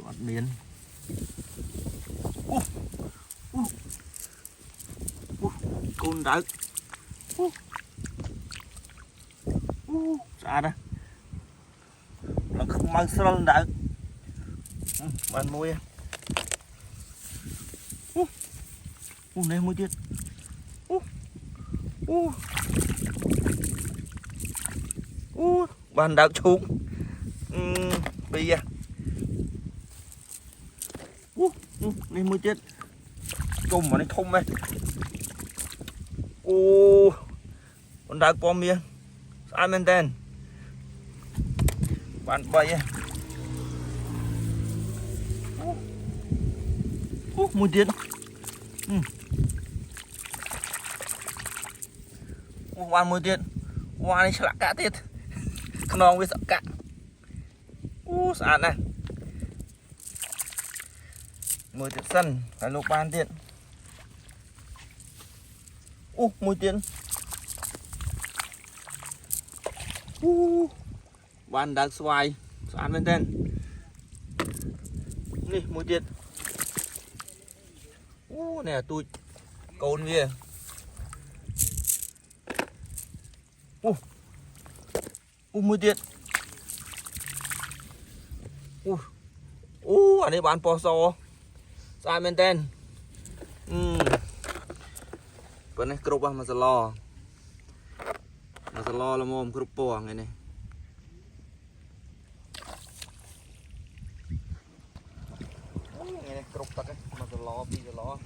ọt miến côn đá xa đó nó không mang sơ đá bạn môi này môi tiết bạn đá trúng bây giờ này môi tiết trùng mà nó thông đây con đá bom miếng sai men tên bạn bay mùi tiết bạn mùi tiết hoa này sẽ cả tiết non với sợ cả sẵn này mùi tiết sân phải lục ban tiện mùi tiết bạn đá xoài sẵn bên tên nè mùi tiết nè tôi cồn kìa mùi tiết ở đây bán bò sò sai bên tên bữa nay cướp mà sẽ lo là mồm cướp bò này này cướp tắc mà sẽ lo bây giờ lo